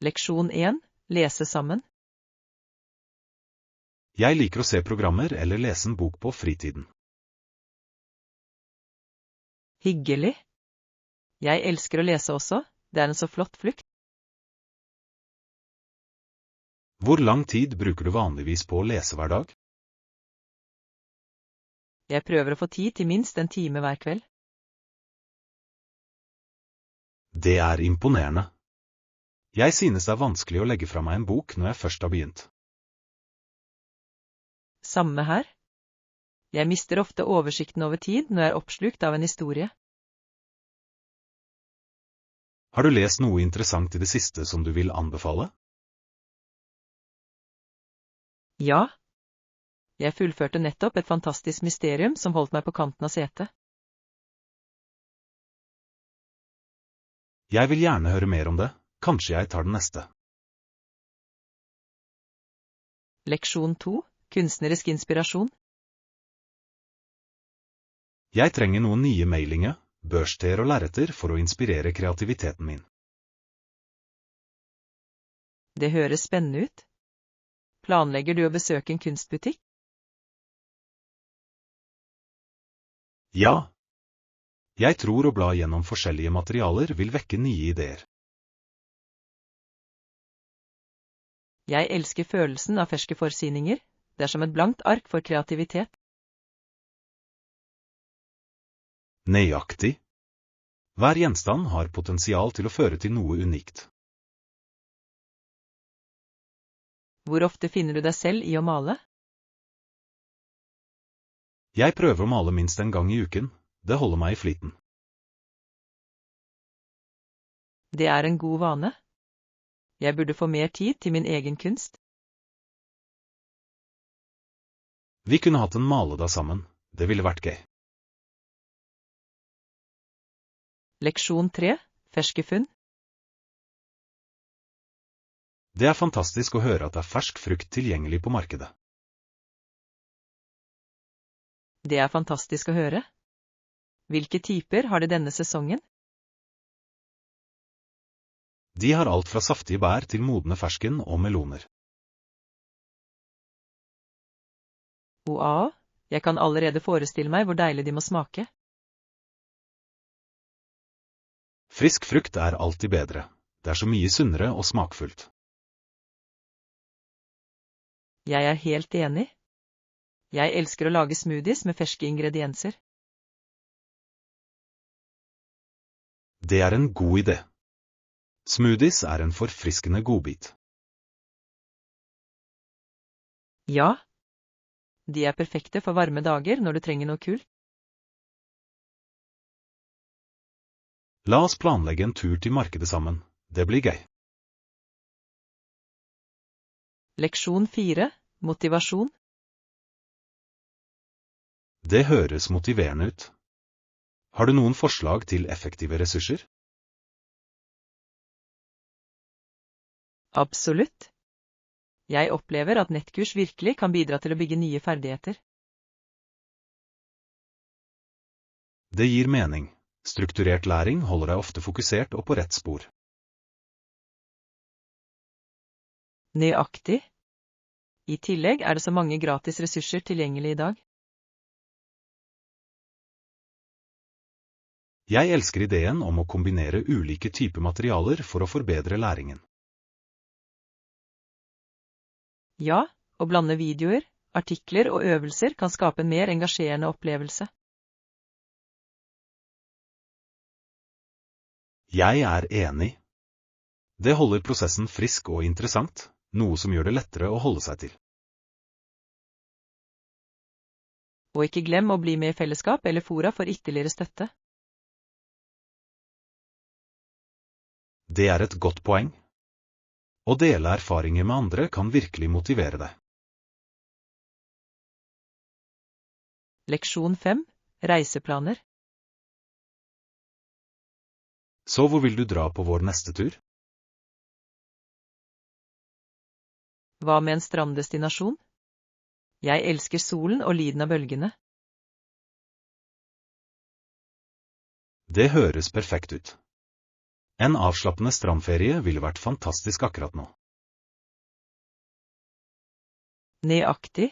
Leksjon 1. Lese sammen. Jeg liker å se programmer eller lese en bok på fritiden. Hyggelig. Jeg elsker å lese også, det er en så flott flukt. Hvor lang tid bruker du vanligvis på å lese hver dag? Jeg prøver å få tid til minst en time hver kveld. Det er imponerende. Jeg synes det er vanskelig å legge fra meg en bok når jeg først har begynt. Samme her. Jeg mister ofte oversikten over tid når jeg er oppslukt av en historie. Har du lest noe interessant i det siste som du vil anbefale? Ja. Jeg fullførte nettopp et fantastisk mysterium som holdt meg på kanten av setet. Jeg vil gjerne høre mer om det. Kanskje jeg tar den neste. Leksjon 2. Kunstnerisk inspirasjon. Jeg trenger noen nye mailinger, børsteer og lerreter for å inspirere kreativiteten min. Det høres spennende ut. Planlegger du å besøke en kunstbutikk? Ja. Jeg tror å bla gjennom forskjellige materialer vil vekke nye ideer. Jeg elsker følelsen av ferske forsyninger. Det er som et blankt ark for kreativitet. Nøyaktig. Hver gjenstand har potensial til å føre til noe unikt. Hvor ofte finner du deg selv i å male? Jeg prøver å male minst en gang i uken. Det holder meg i flyten. Det er en god vane. Jeg burde få mer tid til min egen kunst. Vi kunne hatt en maledag sammen. Det ville vært gøy. Leksjon 3. Ferske funn. Det er fantastisk å høre at det er fersk frukt tilgjengelig på markedet. Det er fantastisk å høre. Hvilke typer har det denne sesongen? De har alt fra saftige bær til modne fersken og meloner. Wow, jeg kan allerede forestille meg hvor deilig de må smake. Frisk frukt er alltid bedre. Det er så mye sunnere og smakfullt. Jeg er helt enig. Jeg elsker å lage smoothies med ferske ingredienser. Det er en god idé. Smoothies er en forfriskende godbit. Ja. De er perfekte for varme dager når du trenger noe kult. La oss planlegge en tur til markedet sammen. Det blir gøy. Leksjon 4. Motivasjon. Det høres motiverende ut. Har du noen forslag til effektive ressurser? Absolutt. Jeg opplever at nettkurs virkelig kan bidra til å bygge nye ferdigheter. Det gir mening. Strukturert læring holder deg ofte fokusert og på rett spor. Nøyaktig. I tillegg er det så mange gratis ressurser tilgjengelig i dag. Jeg elsker ideen om å kombinere ulike typer materialer for å forbedre læringen. Ja, å blande videoer, artikler og øvelser kan skape en mer engasjerende opplevelse. Jeg er enig. Det holder prosessen frisk og interessant, noe som gjør det lettere å holde seg til. Og ikke glem å bli med i fellesskap eller fora for ytterligere støtte. Det er et godt poeng. Å dele erfaringer med andre kan virkelig motivere deg. Leksjon 5. Reiseplaner. Så hvor vil du dra på vår neste tur? Hva med en stranddestinasjon? Jeg elsker solen og lyden av bølgene. Det høres perfekt ut. En avslappende strandferie ville vært fantastisk akkurat nå. Nøyaktig.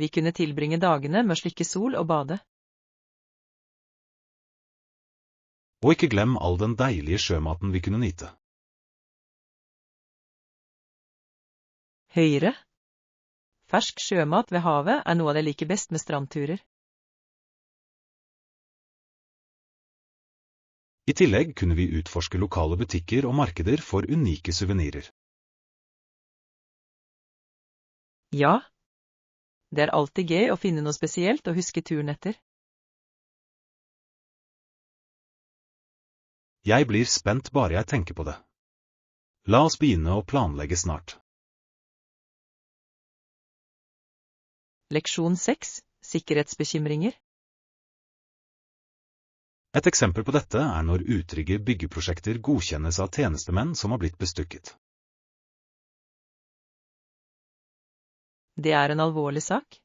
Vi kunne tilbringe dagene med å slikke sol og bade. Og ikke glem all den deilige sjømaten vi kunne nyte. Høyre. Fersk sjømat ved havet er noe av det jeg liker best med strandturer. I tillegg kunne vi utforske lokale butikker og markeder for unike suvenirer. Ja. Det er alltid gøy å finne noe spesielt å huske turen etter. Jeg blir spent bare jeg tenker på det. La oss begynne å planlegge snart. Leksjon 6. Sikkerhetsbekymringer. Et eksempel på dette er når utrygge byggeprosjekter godkjennes av tjenestemenn som har blitt bestukket. Det er en alvorlig sak.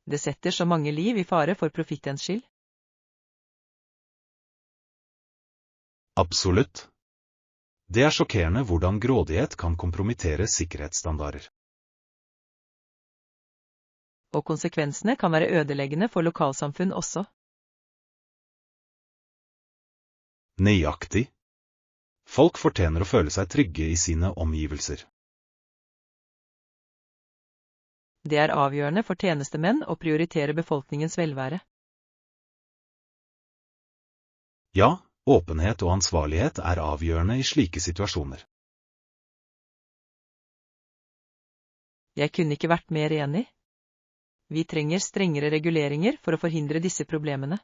Det setter så mange liv i fare for profittens skyld. Absolutt. Det er sjokkerende hvordan grådighet kan kompromittere sikkerhetsstandarder. Og konsekvensene kan være ødeleggende for lokalsamfunn også. Nøyaktig. Folk fortjener å føle seg trygge i sine omgivelser. Det er avgjørende for tjenestemenn å prioritere befolkningens velvære. Ja, åpenhet og ansvarlighet er avgjørende i slike situasjoner. Jeg kunne ikke vært mer enig. Vi trenger strengere reguleringer for å forhindre disse problemene.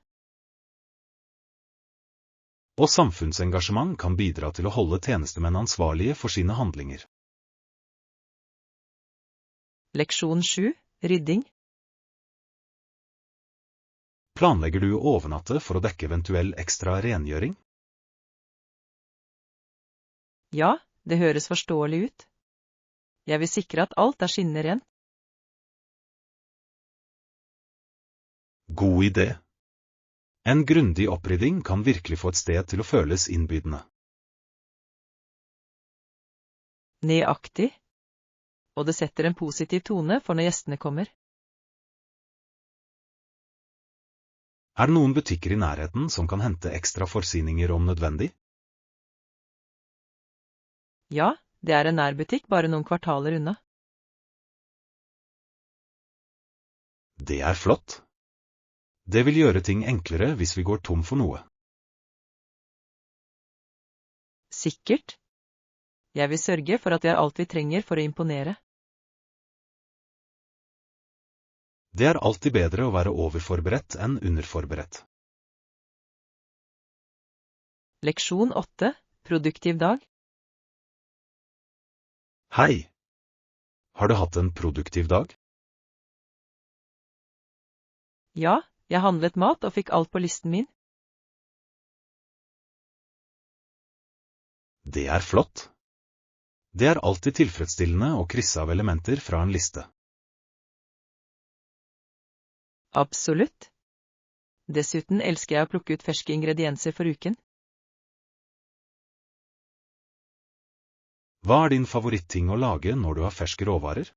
Og samfunnsengasjement kan bidra til å holde tjenestemenn ansvarlige for sine handlinger. Leksjon 7. Rydding. Planlegger du å overnatte for å dekke eventuell ekstra rengjøring? Ja, det høres forståelig ut. Jeg vil sikre at alt er skinnende rent. God idé. En grundig opprydding kan virkelig få et sted til å føles innbydende. Nøyaktig. Og det setter en positiv tone for når gjestene kommer. Er det noen butikker i nærheten som kan hente ekstra forsyninger om nødvendig? Ja, det er en nærbutikk bare noen kvartaler unna. Det er flott. Det vil gjøre ting enklere hvis vi går tom for noe. Sikkert. Jeg vil sørge for at vi har alt vi trenger for å imponere. Det er alltid bedre å være overforberedt enn underforberedt. Leksjon 8. Produktiv dag. Hei! Har du hatt en produktiv dag? Ja, jeg handlet mat og fikk alt på listen min. Det er flott. Det er alltid tilfredsstillende å krysse av elementer fra en liste. Absolutt. Dessuten elsker jeg å plukke ut ferske ingredienser for uken. Hva er din favorittting å lage når du har ferske råvarer?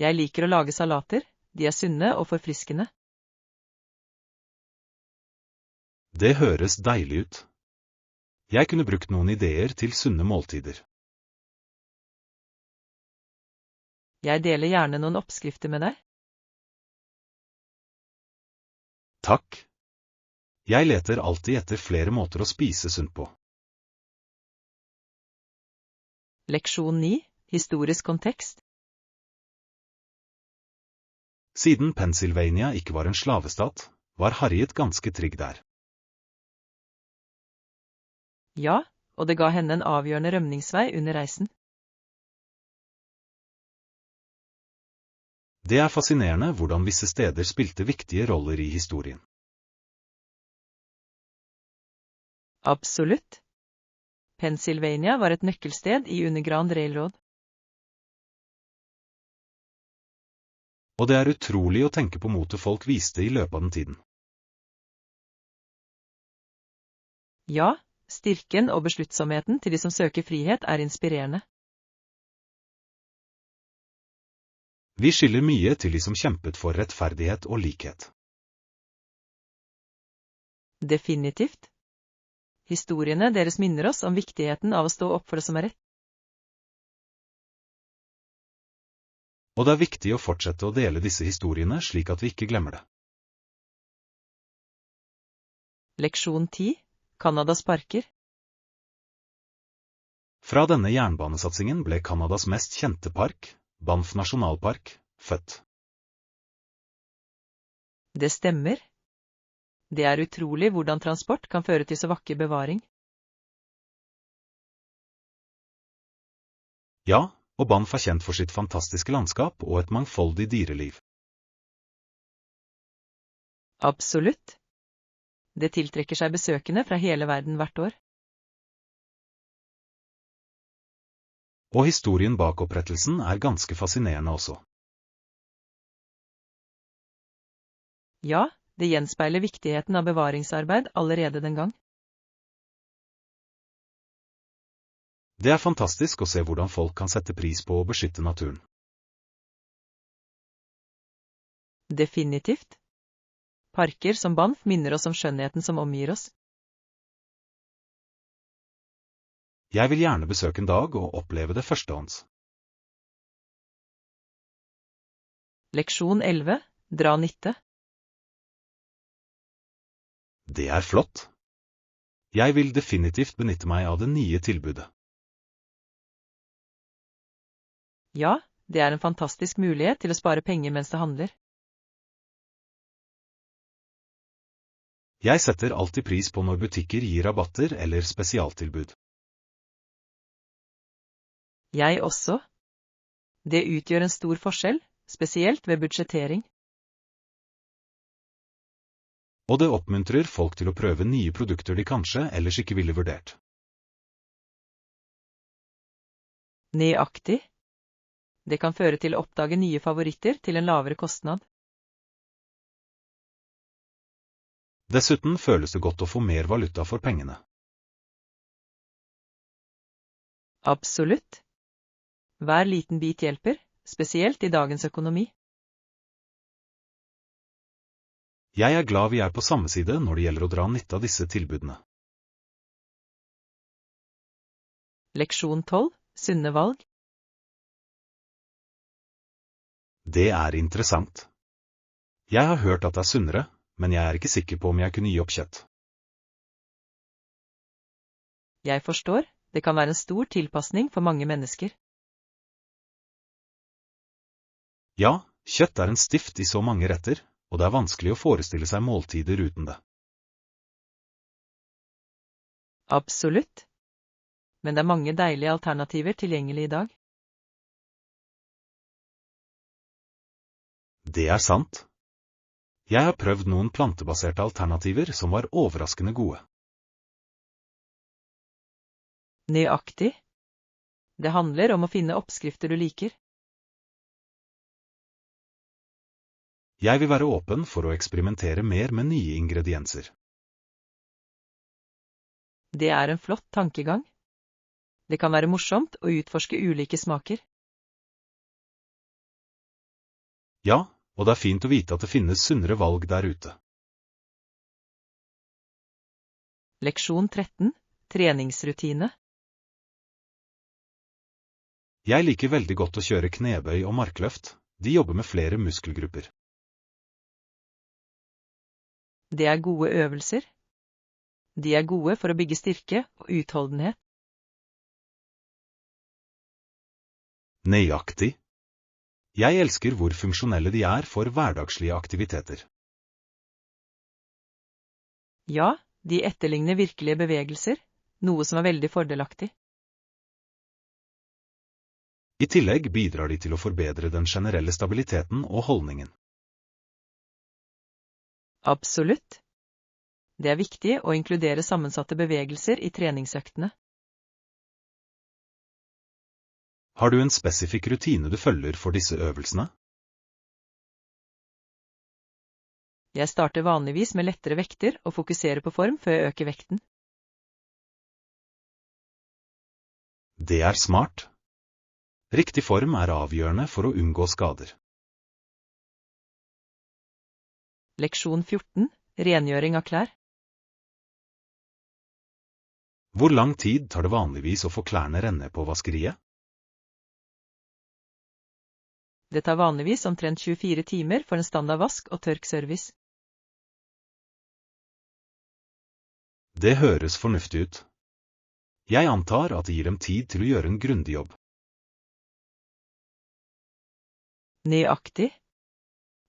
Jeg liker å lage salater. De er sunne og forfriskende. Det høres deilig ut. Jeg kunne brukt noen ideer til sunne måltider. Jeg deler gjerne noen oppskrifter med deg. Takk. Jeg leter alltid etter flere måter å spise sunt på. Leksjon 9. Historisk kontekst. Siden Pennsylvania ikke var en slavestat, var Harriet ganske trygg der. Ja, og det ga henne en avgjørende rømningsvei under reisen. Det er fascinerende hvordan visse steder spilte viktige roller i historien. Absolutt. Pennsylvania var et nøkkelsted i Underground Railroad. Og det er utrolig å tenke på motet folk viste i løpet av den tiden. Ja, styrken og besluttsomheten til de som søker frihet inspirerende. Vi skylder mye til de som kjempet for rettferdighet og likhet. Definitivt. Historiene deres minner oss om viktigheten av å stå opp for det som rett. Og det viktig å fortsette å dele disse historiene slik at vi ikke glemmer det. Leksjon 10. Canadas parker. Fra denne jernbanesatsingen ble Canadas mest kjente park, Banff nasjonalpark, født. Det stemmer. Det utrolig hvordan transport kan føre til så vakker bevaring. Ja, og Banff kjent for sitt fantastiske landskap og et mangfoldig dyreliv. Absolutt. Det tiltrekker seg besøkende fra hele verden hvert år. Og historien bak opprettelsen ganske fascinerende også. Ja, det gjenspeiler viktigheten av bevaringsarbeid allerede den gang. Det fantastisk å se hvordan folk kan sette pris på å beskytte naturen. Definitivt. Parker som Banff minner oss om skjønnheten som omgir oss. Jeg vil gjerne besøke en dag og oppleve det førstehånds. Leksjon 11. Dra nytte. Det flott. Jeg vil definitivt benytte meg av det nye tilbudet. Ja, det en fantastisk mulighet til å spare penger mens det handler. Jeg setter alltid pris på når butikker gir rabatter eller spesialtilbud. Jeg også. Det utgjør en stor forskjell, spesielt ved budsjettering. Og det oppmuntrer folk til å prøve nye produkter de kanskje ellers ikke ville vurdert. Nøyaktig. Det kan føre til å oppdage nye favoritter til en lavere kostnad. Dessuten føles det godt å få mer valuta for pengene. Absolutt. Hver liten bit hjelper, spesielt i dagens økonomi. Jeg glad vi på samme side når det gjelder å dra nytte av disse tilbudene. Leksjon 12. Sunne valg. Det interessant. Jeg har hørt at det sunnere, men jeg ikke sikker på om jeg kunne gi opp kjøtt. Jeg forstår, det kan være en stor tilpasning for mange mennesker. Ja, kjøtt en stift i så mange retter, og det vanskelig å forestille seg måltider uten det. Absolutt. Men det mange deilige alternativer tilgjengelig i dag. Det sant. Jeg har prøvd noen plantebaserte alternativer som var overraskende gode. Nøyaktig. Det handler om å finne oppskrifter du liker. Jeg vil være åpen for å eksperimentere mer med nye ingredienser. Det en flott tankegang. Det kan være morsomt å utforske ulike smaker. Ja, og det fint å vite at det finnes sunnere valg der ute. Leksjon 13. Treningsrutine. Jeg liker veldig godt å kjøre knebøy og markløft. De jobber med flere muskelgrupper. Det gode øvelser. De gode for å bygge styrke og utholdenhet. Nøyaktig. Jeg elsker hvor funksjonelle de for hverdagslige aktiviteter. Ja, de etterligner virkelige bevegelser, noe som veldig fordelaktig. I tillegg bidrar de til å forbedre den generelle stabiliteten og holdningen. Absolutt. Det viktig å inkludere sammensatte bevegelser i treningsøktene. Har du en spesifikk rutine du følger for disse øvelsene? Jeg starter vanligvis med lettere vekter og fokuserer på form før jeg øker vekten. Det er smart. Riktig form er avgjørende for å unngå skader. Leksjon 14. Rengjøring av klær. Hvor lang tid tar det vanligvis å få klærne renne på vaskeriet? Det tar vanligvis omtrent 24 timer for en standard vask- og tørkservice. Det høres fornuftig ut. Jeg antar at det gir dem tid til å gjøre en grundig jobb. Nøyaktig.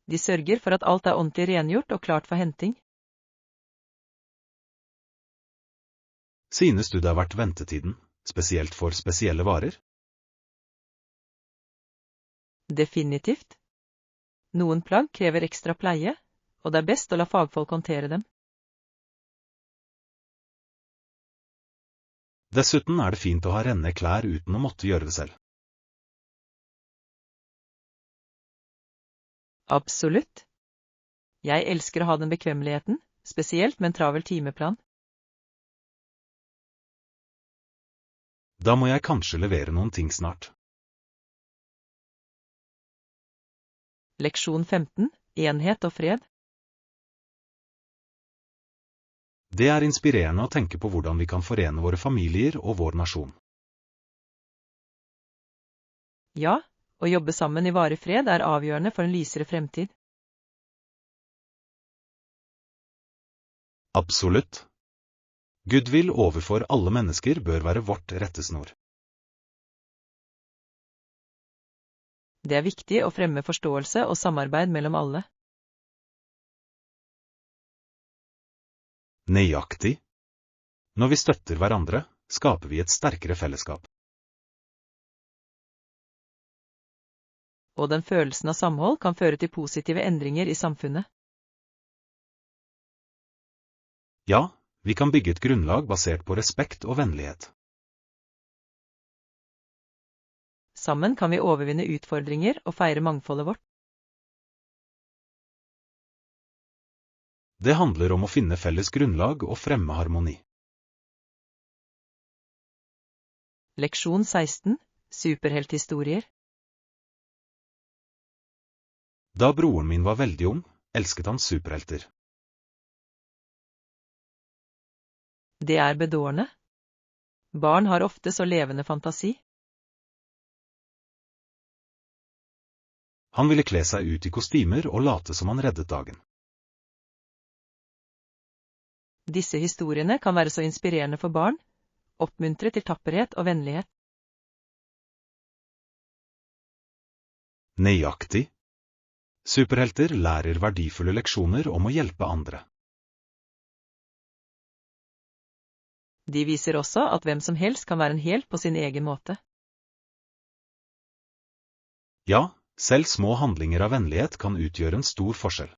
De sørger for at alt er ordentlig rengjort og klart for henting. Synes du det har vært ventetiden, spesielt for spesielle varer? Definitivt. Noen plagg krever ekstra pleie, og det er best å la fagfolk håndtere dem. Dessuten er det fint å ha renne klær uten å måtte gjøre det selv. Absolutt. Jeg elsker å ha den bekvemmeligheten, spesielt med en travel timeplan. Da må jeg kanskje levere noen ting snart. Leksjon 15. Enhet og fred. Det er inspirerende å tenke på hvordan vi kan forene våre familier og vår nasjon. Ja, å jobbe sammen i varig fred er avgjørende for en lysere fremtid. Absolutt. Goodwill overfor alle mennesker bør være vårt rettesnor. Det er viktig å fremme forståelse og samarbeid mellom alle. Nøyaktig. Når vi støtter hverandre, skaper vi et sterkere fellesskap. Og den følelsen av samhold kan føre til positive endringer i samfunnet. Ja, vi kan bygge et grunnlag basert på respekt og vennlighet. Sammen kan vi overvinne utfordringer og feire mangfoldet vårt. Det handler om å finne felles grunnlag og fremme harmoni. Leksjon 16. Superhelthistorier. Da broren min var veldig ung, elsket han superhelter. Det er bedårende. Barn har ofte så levende fantasi. Han ville kle seg ut i kostymer og late som han reddet dagen. Disse historiene kan være så inspirerende for barn, oppmuntre til tapperhet og vennlighet. Nøyaktig. Superhelter lærer verdifulle leksjoner om å hjelpe andre. De viser også at hvem som helst kan være en helt på sin egen måte. Ja, selv små handlinger av vennlighet kan utgjøre en stor forskjell.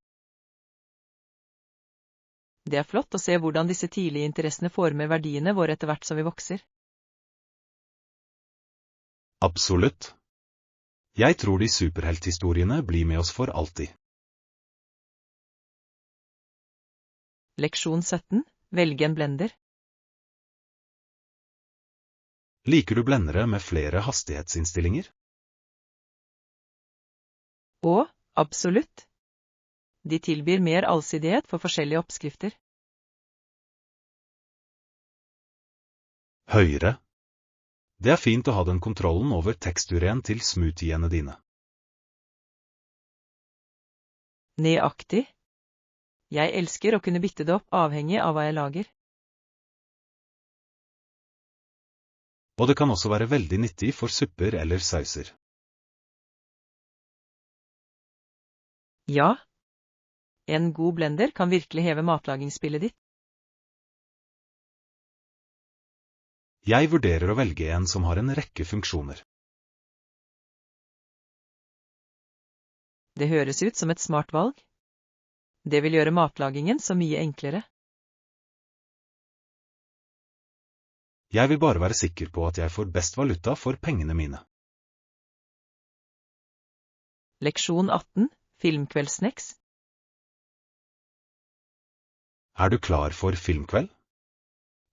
Det er flott å se hvordan disse tidlige interessene former verdiene våre etter hvert som vi vokser. Absolutt. Jeg tror de superhelthistoriene blir med oss for alltid. Leksjon 17. Velge en blender. Liker du blendere med flere hastighetsinnstillinger? Og, absolutt. De tilbyr mer allsidighet for forskjellige oppskrifter. Høyre. Det er fint å ha den kontrollen over teksturen til smoothiene dine. Nøyaktig. Jeg elsker å kunne bytte det opp avhengig av hva jeg lager. Og det kan også være veldig nyttig for supper eller sauser. Ja. En god blender kan virkelig heve matlagingsspillet ditt. Jeg vurderer å velge en som har en rekke funksjoner. Det høres ut som et smart valg. Det vil gjøre matlagingen så mye enklere. Jeg vil bare være sikker på at jeg får best valuta for pengene mine. Leksjon 18. Filmkveldssnacks. Er du klar for filmkveld?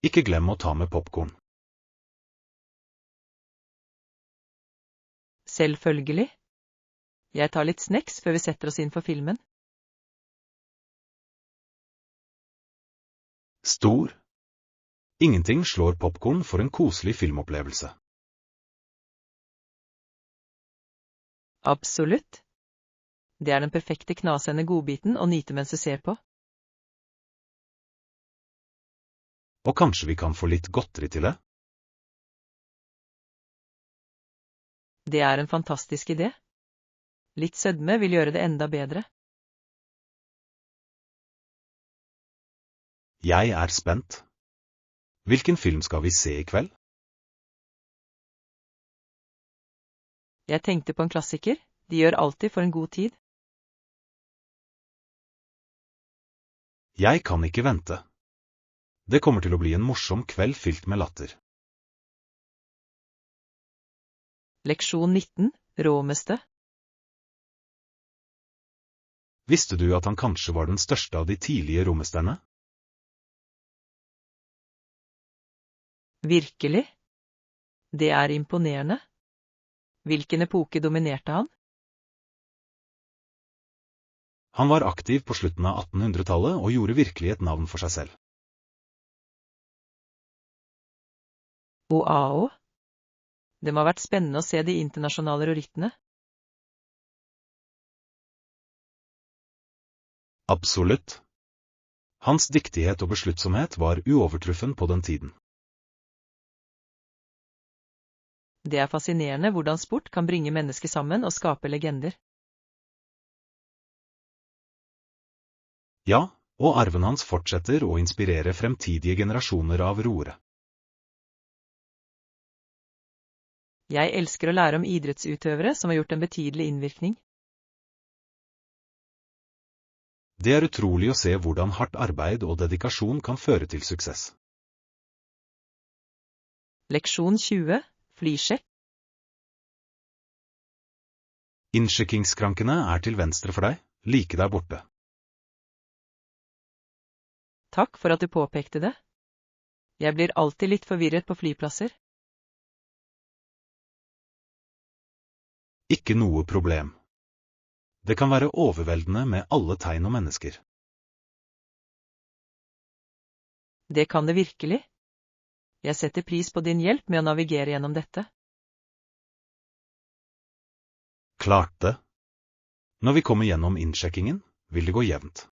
Ikke glem å ta med popcorn. Selvfølgelig. Jeg tar litt snacks før vi setter oss inn for filmen. Stor. Ingenting slår popcorn for en koselig filmopplevelse. Absolutt. Det er den perfekte knasende godbiten å nyte mens du ser på. Og kanskje vi kan få litt godteri til det? Det er en fantastisk idé. Litt sødme vil gjøre det enda bedre. Jeg er spent. Hvilken film skal vi se i kveld? Jeg tenkte på en klassiker. De gjør alltid for en god tid. Jeg kan ikke vente. Det kommer til å bli en morsom kveld fylt med latter. Leksjon 19, råmeste. Visste du at han kanskje var den største av de tidlige rommesterne? Virkelig? Det er imponerende. Hvilken epoke dominerte han? Han var aktiv på slutten av 1800-tallet og gjorde virkelig et navn for seg selv. Wow! Det må ha vært spennende å se de internasjonale rorittene. Absolutt. Hans dyktighet og besluttsomhet var uovertruffen på den tiden. Det er fascinerende hvordan sport kan bringe mennesker sammen og skape legender. Ja, og arven hans fortsetter å inspirere fremtidige generasjoner av roere. Jeg elsker å lære om idrettsutøvere som har gjort en betydelig innvirkning. Det er utrolig å se hvordan hardt arbeid og dedikasjon kan føre til suksess. Leksjon 20, flysjekk. Innsjekkingskrankene er til venstre for deg, like der borte. Takk for at du påpekte det. Jeg blir alltid litt forvirret på flyplasser. Ikke noe problem. Det kan være overveldende med alle tegn og mennesker. Det kan det virkelig. Jeg setter pris på din hjelp med å navigere gjennom dette. Klart det. Når vi kommer gjennom innsjekkingen, vil det gå jevnt.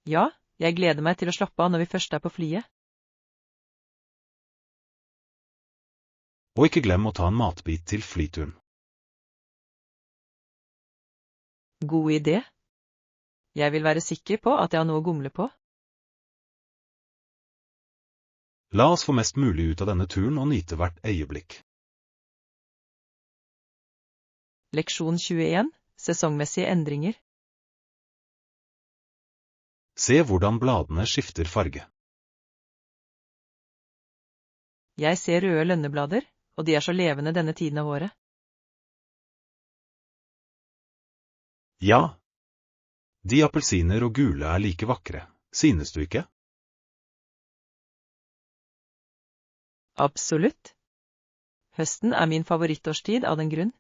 Ja, jeg gleder meg til å slappe av når vi først er på flyet. Og ikke glem å ta en matbit til flyturen. God idé. Jeg vil være sikker på at jeg har noe å gomle på. La oss få mest mulig ut av denne turen og nyte hvert øyeblikk. Leksjon 21, sesongmessige endringer. Se hvordan bladene skifter farge. Jeg ser røde lønneblader, og de er så levende denne tiden av året. Ja. De appelsiner og gule er like vakre, synes du ikke? Absolutt. Høsten er min favorittårstid av den grunn.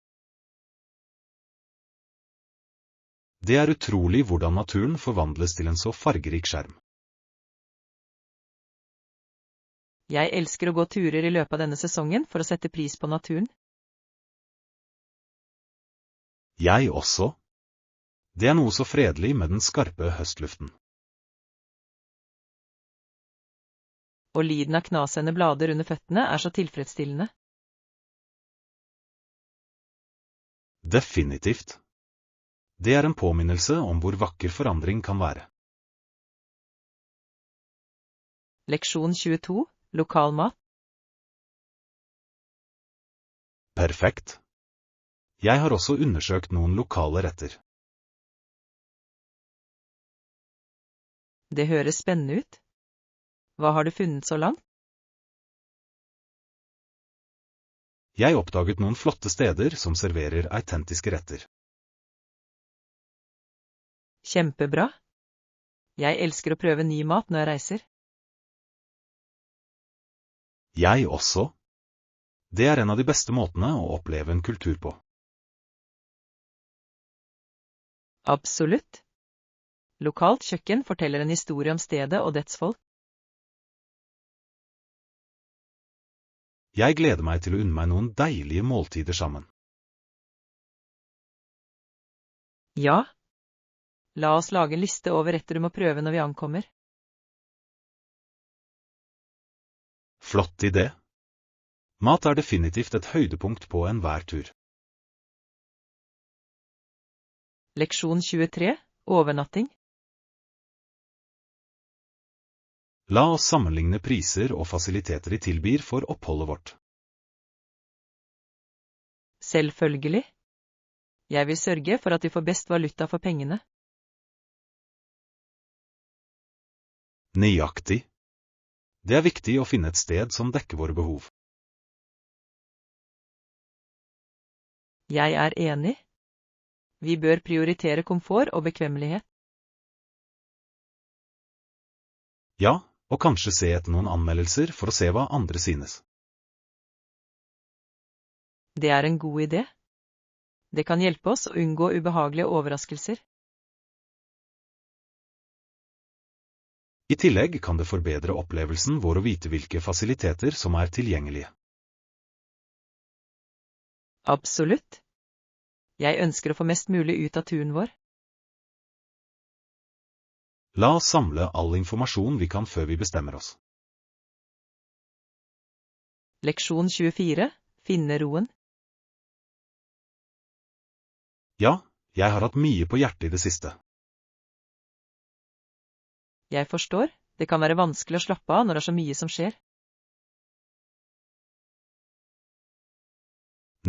Det er utrolig hvordan naturen forvandles til en så fargerik skjerm. Jeg elsker å gå turer i løpet av denne sesongen for å sette pris på naturen. Jeg også. Det er noe så fredelig med den skarpe høstluften. Og lyden av knasende blader under føttene er så tilfredsstillende. Definitivt. Det er en påminnelse om hvor vakker forandring kan være. Leksjon 22, lokalmat. Perfekt. Jeg har også undersøkt noen lokale retter. Det høres spennende ut. Hva har du funnet så langt? Jeg oppdaget noen flotte steder som serverer autentiske retter. Kjempebra. Jeg elsker å prøve ny mat når jeg reiser. Jeg også. Det er en av de beste måtene å oppleve en kultur på. Absolutt. Lokalt kjøkken forteller en historie om stedet og dets folk. Jeg gleder meg til å unne meg noen deilige måltider sammen. Ja. La oss lage en liste over retter du må prøve når vi ankommer. Flott idé. Mat er definitivt et høydepunkt på enhver tur. Leksjon 23. Overnatting. La oss sammenligne priser og fasiliteter de tilbyr for oppholdet vårt. Selvfølgelig. Jeg vil sørge for at vi får best valuta for pengene. Nøyaktig. Det er viktig å finne et sted som dekker våre behov. Jeg er enig. Vi bør prioritere komfort og bekvemmelighet. Ja, og kanskje se etter noen anmeldelser for å se hva andre synes. Det er en god idé. Det kan hjelpe oss å unngå ubehagelige overraskelser. I tillegg kan det forbedre opplevelsen vår å vite hvilke fasiliteter som er tilgjengelige. Absolutt. Jeg ønsker å få mest mulig ut av turen vår. La oss samle all informasjon vi kan før vi bestemmer oss. Leksjon 24. Finne roen. Ja, jeg har hatt mye på hjertet i det siste. Jeg forstår. Det kan være vanskelig å slappe av når det er så mye som skjer.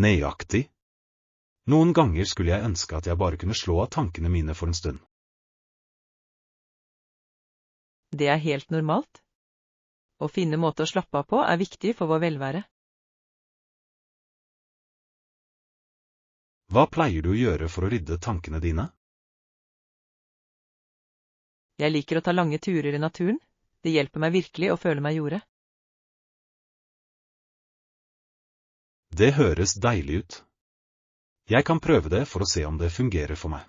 Nøyaktig. Noen ganger skulle jeg ønske at jeg bare kunne slå av tankene mine for en stund. Det er helt normalt. Å finne måter å slappe av på er viktig for vår velvære. Hva pleier du å gjøre for å rydde tankene dine? Jeg liker å ta lange turer i naturen. Det hjelper meg virkelig å føle meg jorde. Det høres deilig ut. Jeg kan prøve det for å se om det fungerer for meg.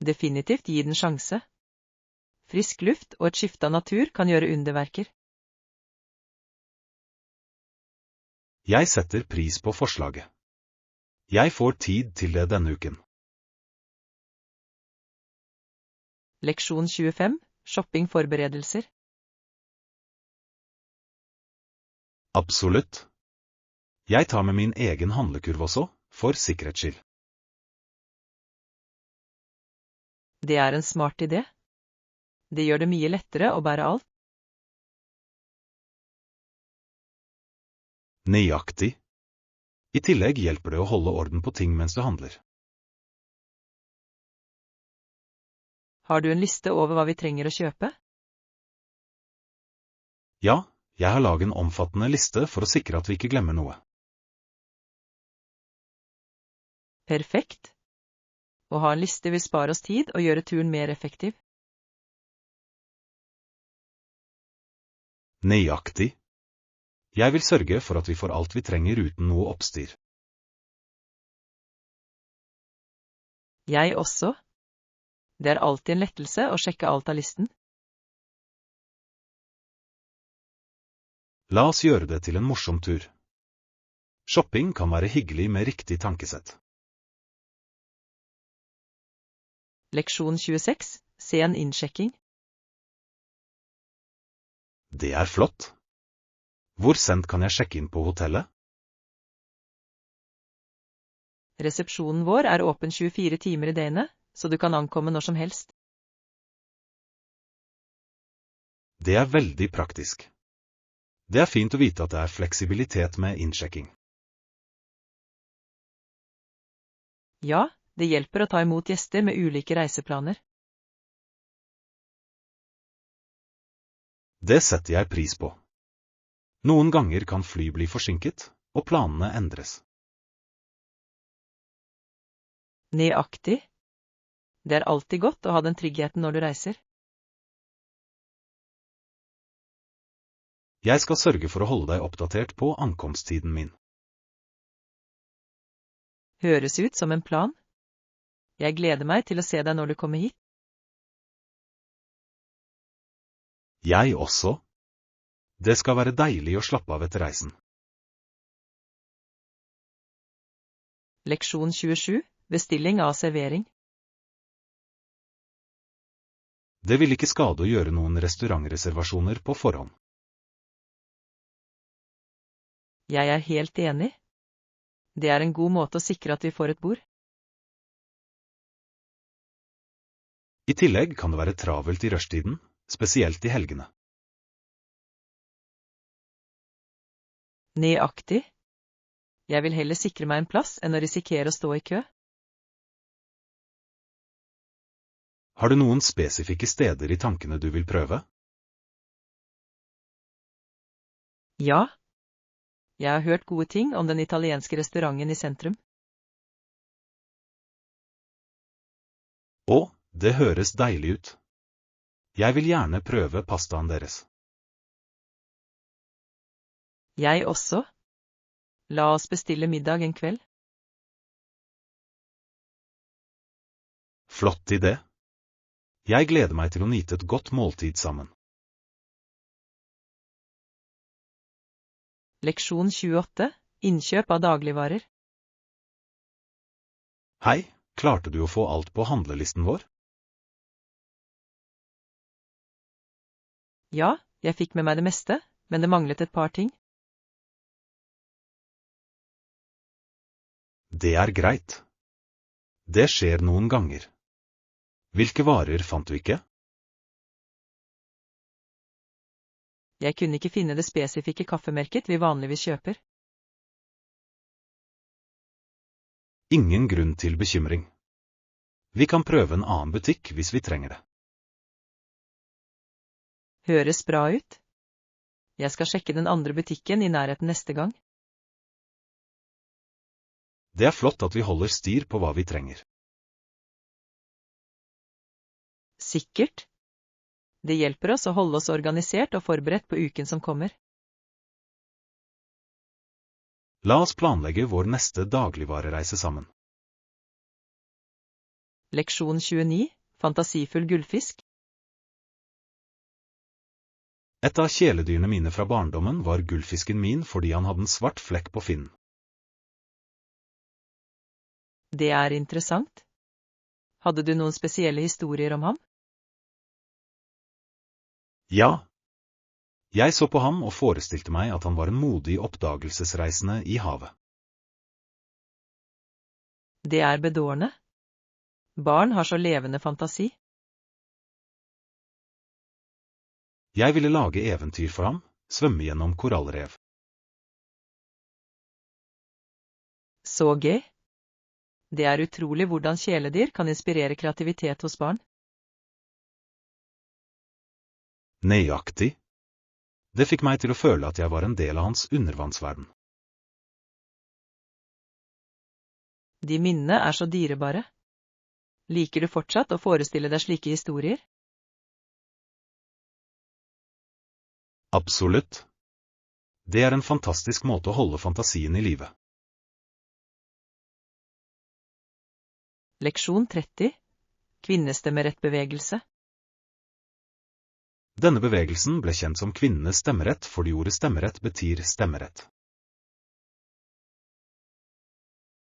Definitivt gi den sjanse. Frisk luft og et skifte av natur kan gjøre underverker. Jeg setter pris på forslaget. Jeg får tid til det denne uken. Leksjon 25. Shoppingforberedelser. Absolutt. Jeg tar med min egen handlekurv også, for sikkerhets skyld. Det er en smart idé. Det gjør det mye lettere å bære alt. Nøyaktig. I tillegg hjelper det å holde orden på ting mens du handler. Har du en liste over hva vi trenger å kjøpe? Ja, jeg har laget en omfattende liste for å sikre at vi ikke glemmer noe. Perfekt. Å ha en liste vil spare oss tid og gjøre turen mer effektiv. Nøyaktig. Jeg vil sørge for at vi får alt vi trenger uten noe oppstyr. Jeg også. Det er alltid en lettelse å sjekke alt av listen. La oss gjøre det til en morsom tur. Shopping kan være hyggelig med riktig tankesett. Leksjon 26. Sen innsjekking. Det er flott. Hvor sent kan jeg sjekke inn på hotellet? Resepsjonen vår er åpen 24 timer i døgnet, så du kan ankomme når som helst. Det er veldig praktisk. Det er fint å vite at det er fleksibilitet med innsjekking. Ja, det hjelper å ta imot gjester med ulike reiseplaner. Det setter jeg pris på. Noen ganger kan fly bli forsinket, og planene endres. Nøyaktig. Det er alltid godt å ha den tryggheten når du reiser. Jeg skal sørge for å holde deg oppdatert på ankomsttiden min. Høres ut som en plan. Jeg gleder meg til å se deg når du kommer hit. Jeg også. Det skal være deilig å slappe av etter reisen. Leksjon 27. Bestilling av servering. Det vil ikke skade å gjøre noen restaurantreservasjoner på forhånd. Jeg er helt enig. Det er en god måte å sikre at vi får et bord. I tillegg kan det være travelt i rushtiden, spesielt i helgene. Nøyaktig. Jeg vil heller sikre meg en plass enn å risikere å stå i kø. Har du noen spesifikke steder i tankene du vil prøve? Ja. Jeg har hørt gode ting om den italienske restauranten i sentrum. Å, det høres deilig ut. Jeg vil gjerne prøve pastaen deres. Jeg også. La oss bestille middag en kveld. Flott idé. Jeg gleder meg til å nyte et godt måltid sammen. Leksjon 28. Innkjøp av dagligvarer. Hei, klarte du å få alt på handlelisten vår? Ja, jeg fikk med meg det meste, men det manglet et par ting. Det er greit. Det skjer noen ganger. Hvilke varer fant du ikke? Jeg kunne ikke finne det spesifikke kaffemerket vi vanligvis kjøper. Ingen grunn til bekymring. Vi kan prøve en annen butikk hvis vi trenger det. Høres bra ut. Jeg skal sjekke den andre butikken i nærheten neste gang. Det er flott at vi holder styr på hva vi trenger. Sikkert. Det hjelper oss å holde oss organisert og forberedt på uken som kommer. La oss planlegge vår neste dagligvarereise sammen. Leksjon 29. Fantasifull gullfisk. Et av kjæledyrene mine fra barndommen var gullfisken min fordi han hadde en svart flekk på finnen. Det er interessant. Hadde du noen spesielle historier om ham? Ja. Jeg så på ham og forestilte meg at han var en modig oppdagelsesreisende i havet. Det er bedårende. Barn har så levende fantasi. Jeg ville lage eventyr for ham, svømme gjennom korallrev. Så gøy. Det er utrolig hvordan kjæledyr kan inspirere kreativitet hos barn. Nøyaktig. Det fikk meg til å føle at jeg var en del av hans undervannsverden. De minnene er så dyrebare. Liker du fortsatt å forestille deg slike historier? Absolutt. Det er en fantastisk måte å holde fantasien i live. Leksjon 30. Kvinnestemmerettbevegelse. Denne bevegelsen ble kjent som kvinnenes stemmerett fordi ordet stemmerett betyr stemmerett.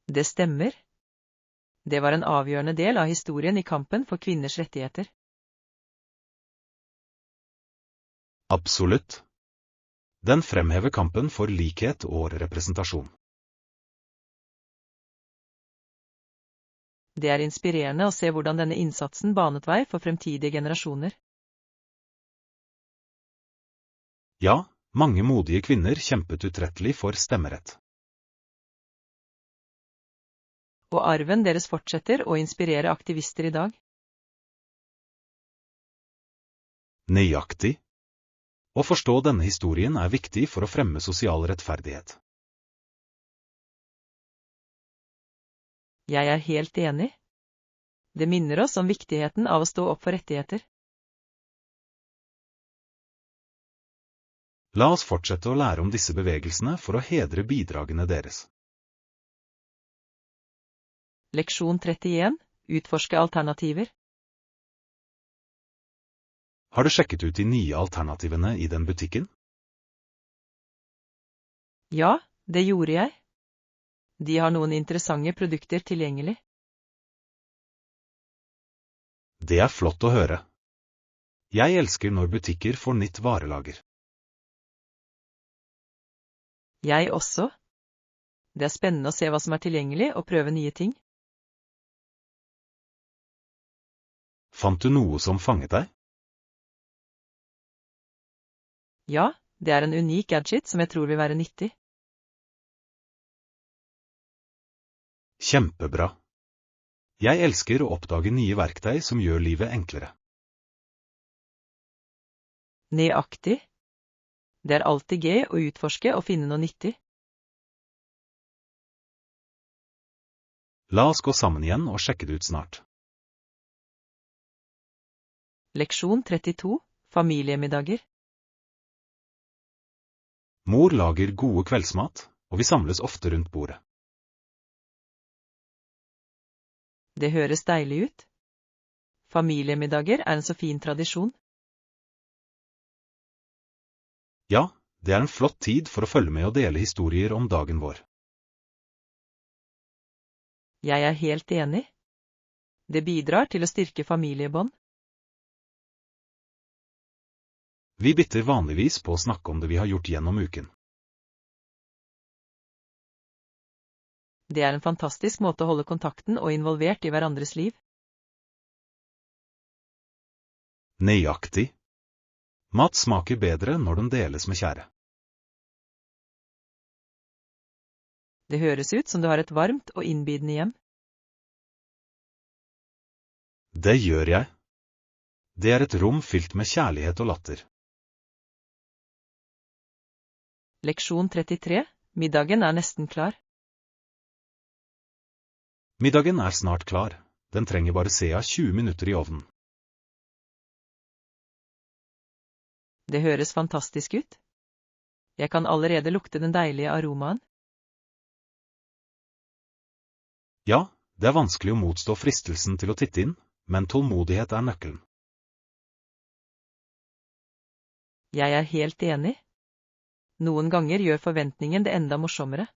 Det stemmer. Det var en avgjørende del av historien i kampen for kvinners rettigheter. Absolutt. Den fremhever kampen for likhet og representasjon. Det er inspirerende å se hvordan denne innsatsen banet vei for fremtidige generasjoner. Ja, mange modige kvinner kjempet utrettelig for stemmerett. Og arven deres fortsetter å inspirere aktivister i dag. Nøyaktig. Å forstå denne historien er viktig for å fremme sosial rettferdighet. Jeg er helt enig. Det minner oss om viktigheten av å stå opp for rettigheter. La oss fortsette å lære om disse bevegelsene for å hedre bidragene deres. Leksjon 31. Utforske alternativer. Har du sjekket ut de nye alternativene i den butikken? Ja, det gjorde jeg. De har noen interessante produkter tilgjengelig. Det er flott å høre. Jeg elsker når butikker får nytt varelager. Jeg også. Det er spennende å se hva som er tilgjengelig og prøve nye ting. Fant du noe som fanget deg? Ja, det er en unik gadget som jeg tror vil være nyttig. Kjempebra. Jeg elsker å oppdage nye verktøy som gjør livet enklere. Nøyaktig. Det er alltid gøy å utforske og finne noe nyttig. La oss gå sammen igjen og sjekke det ut snart. Leksjon 32. Familiemiddager. Mor lager gode kveldsmat, og vi samles ofte rundt bordet. Det høres deilig ut. Familiemiddager er en så fin tradisjon. Ja, det er en flott tid for å følge med og dele historier om dagen vår. Jeg er helt enig. Det bidrar til å styrke familiebånd. Vi bytter vanligvis på å snakke om det vi har gjort gjennom uken. Det er en fantastisk måte å holde kontakten og involvert i hverandres liv. Nøyaktig. Mat smaker bedre når den deles med kjære. Det høres ut som du har et varmt og innbydende hjem. Det gjør jeg. Det er et rom fylt med kjærlighet og latter. Leksjon 33. Middagen er nesten klar. Middagen er snart klar. Den trenger bare ca. 20 minutter i ovnen. Det høres fantastisk ut. Jeg kan allerede lukte den deilige aromaen. Ja, det er vanskelig å motstå fristelsen til å titte inn, men tålmodighet er nøkkelen. Jeg er helt enig. Noen ganger gjør forventningen det enda morsommere.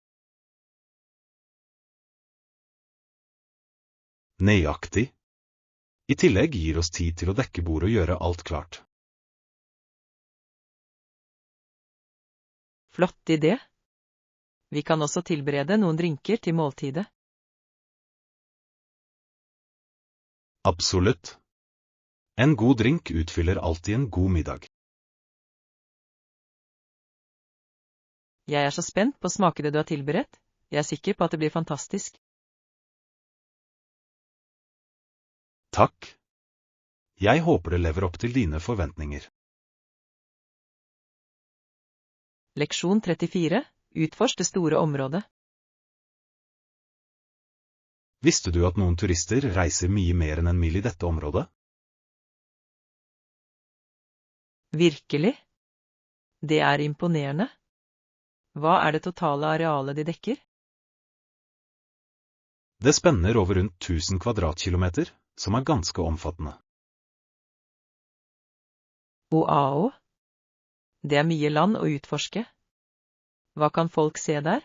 Nøyaktig. I tillegg gir oss tid til å dekke bordet og gjøre alt klart. Flott idé. Vi kan også tilberede noen drinker til måltidet. Absolutt. En god drink utfyller alltid en god middag. Jeg er så spent på å smake det du har tilberedt. Jeg er sikker på at det blir fantastisk. Takk. Jeg håper det lever opp til dine forventninger. Leksjon 34. Utforsk det store området. Visste du at noen turister reiser mye mer enn en mil i dette området? Virkelig? Det er imponerende. Hva er det totale arealet de dekker? Det spenner over rundt 1000 kvadratkilometer, som er ganske omfattende. Wow! Det er mye land å utforske. Hva kan folk se der?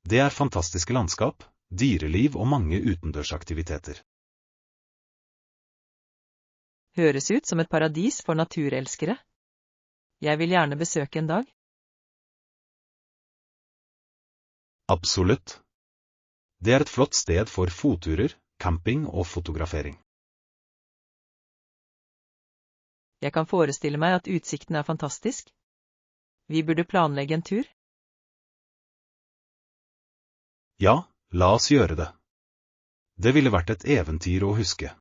Det er fantastiske landskap, dyreliv og mange utendørsaktiviteter. Høres ut som et paradis for naturelskere. Jeg vil gjerne besøke en dag. Absolutt. Det er et flott sted for fotturer, camping og fotografering. Jeg kan forestille meg at utsikten er fantastisk. Vi burde planlegge en tur. Ja, la oss gjøre det. Det ville vært et eventyr å huske.